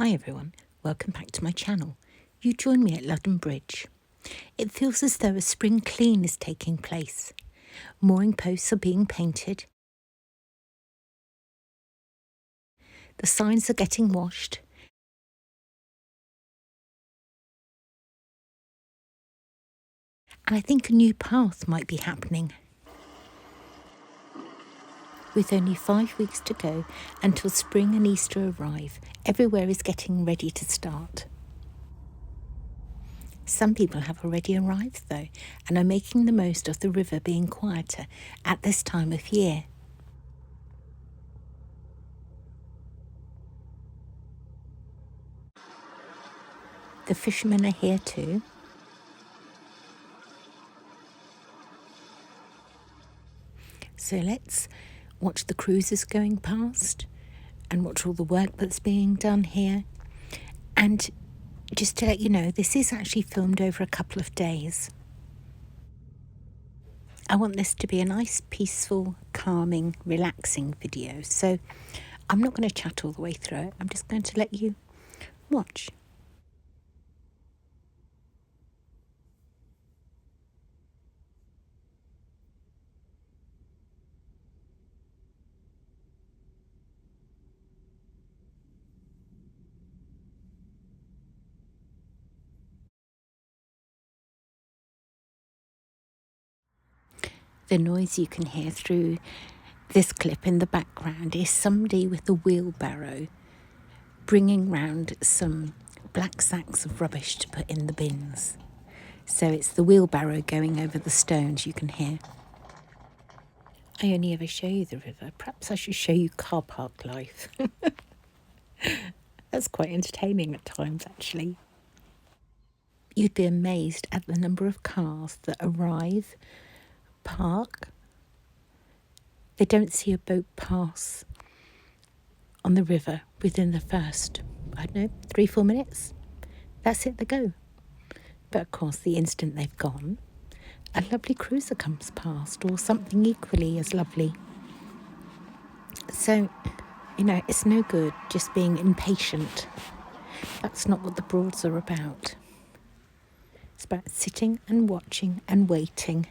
Hi everyone, welcome back to my channel. You join me at Ludham Bridge. It feels as though a spring clean is taking place. Mooring posts are being painted. The signs are getting washed. And I think a new path might be happening. With only 5 weeks to go until spring and Easter arrive, everywhere is getting ready to start. Some people have already arrived though, and are making the most of the river being quieter at this time of year. The fishermen are here too. So let's watch the cruisers going past and watch all the work that's being done here. And just to let you know, this is actually filmed over a couple of days. I want this to be a nice, peaceful, calming, relaxing video. So I'm not going to chat all the way through it. I'm just going to let you watch. The noise you can hear through this clip in the background is somebody with a wheelbarrow bringing round some black sacks of rubbish to put in the bins. So it's the wheelbarrow going over the stones you can hear. I only ever show you the river. Perhaps I should show you car park life. That's quite entertaining at times, actually. You'd be amazed at the number of cars that arrive, park. They don't see a boat pass on the river within the first, 3-4 minutes. That's it, they go. But of course, the instant they've gone, a lovely cruiser comes past, or something equally as lovely. So, it's no good just being impatient. That's not what the Broads are about. It's about sitting and watching and waiting.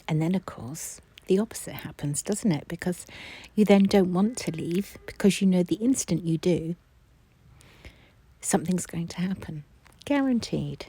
And then, of course, the opposite happens, doesn't it? Because you then don't want to leave, because you know the instant you do, something's going to happen. Guaranteed.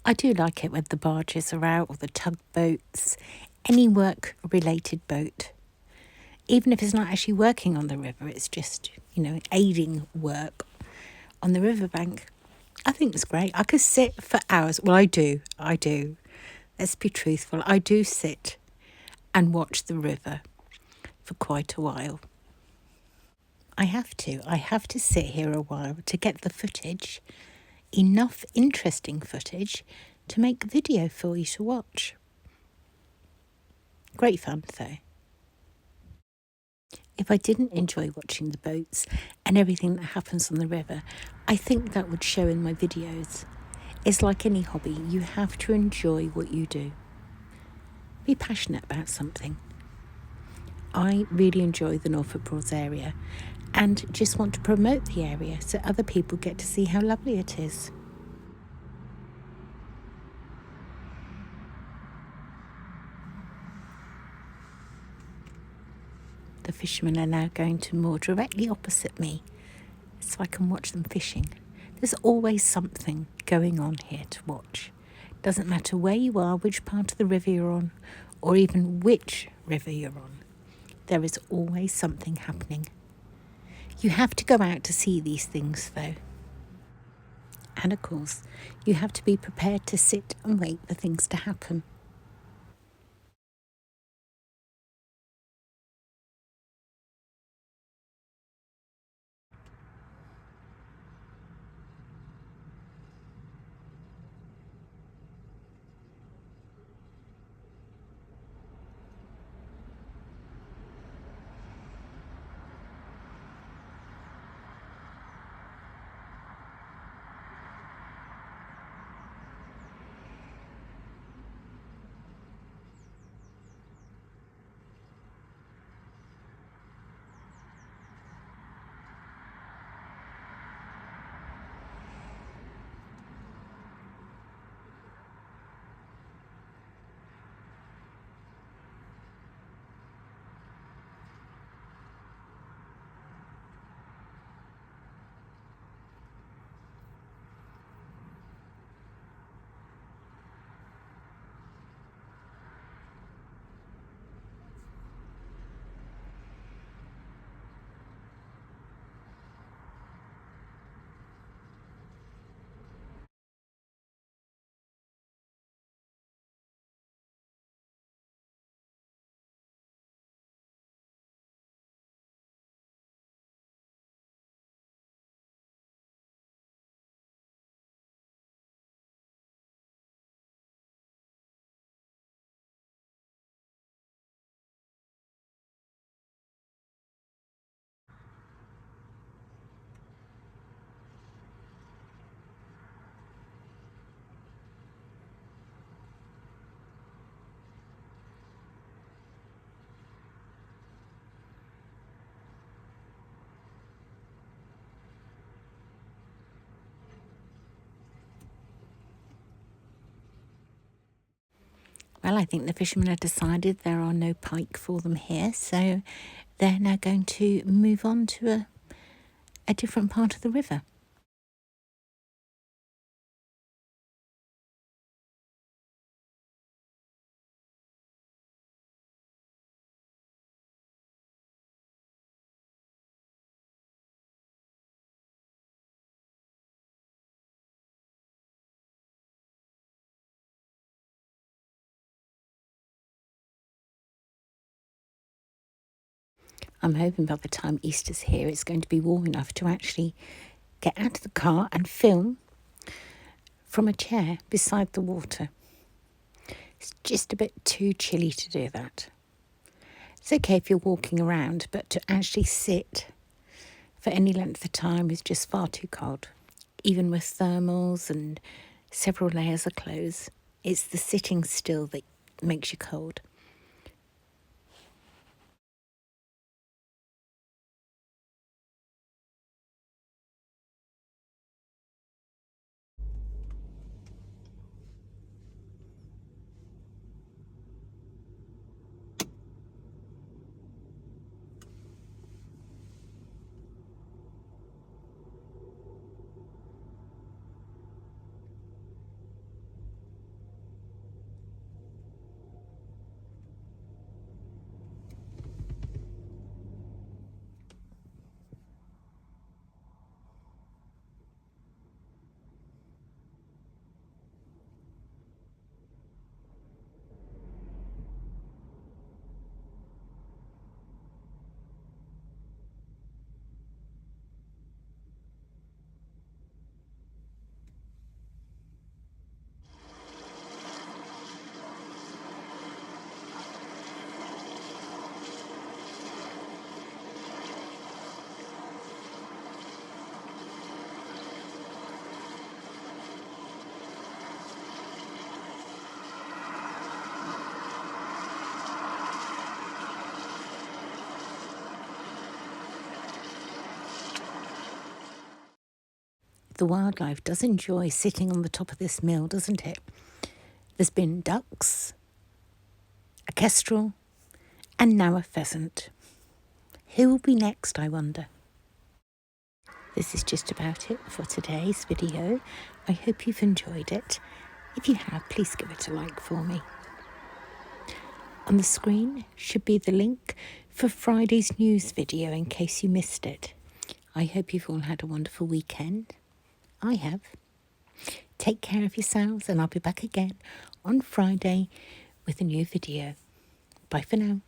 I do like it when the barges are out, or the tugboats, any work-related boat. Even if it's not actually working on the river, it's just, aiding work on the riverbank. I think it's great. I could sit for hours. Well, I do. Let's be truthful. I do sit and watch the river for quite a while. I have to sit here a while to get the footage, enough interesting footage to make a video for you to watch. Great fun though. If I didn't enjoy watching the boats and everything that happens on the river, I think that would show in my videos. It's like any hobby, you have to enjoy what you do. Be passionate about something. I really enjoy the Norfolk Broads area and just want to promote the area so other people get to see how lovely it is. The fishermen are now going to moor directly opposite me. so I can watch them fishing. There's always something going on here to watch. Doesn't matter where you are, which part of the river you're on, or even which river you're on. There is always something happening. You have to go out to see these things, though. And of course, you have to be prepared to sit and wait for things to happen. Well, I think the fishermen have decided there are no pike for them here, so they're now going to move on to a different part of the river. I'm hoping by the time Easter's here, it's going to be warm enough to actually get out of the car and film from a chair beside the water. It's just a bit too chilly to do that. It's okay if you're walking around, but to actually sit for any length of time is just far too cold. Even with thermals and several layers of clothes, it's the sitting still that makes you cold. The wildlife does enjoy sitting on the top of this mill, doesn't it? There's been ducks, a kestrel, and now a pheasant. Who will be next, I wonder? this is just about it for today's video. I hope you've enjoyed it. If you have, please give it a like for me. On the screen should be the link for Friday's news video in case you missed it. I hope you've all had a wonderful weekend. I have. Take care of yourselves, and I'll be back again on Friday with a new video. Bye for now.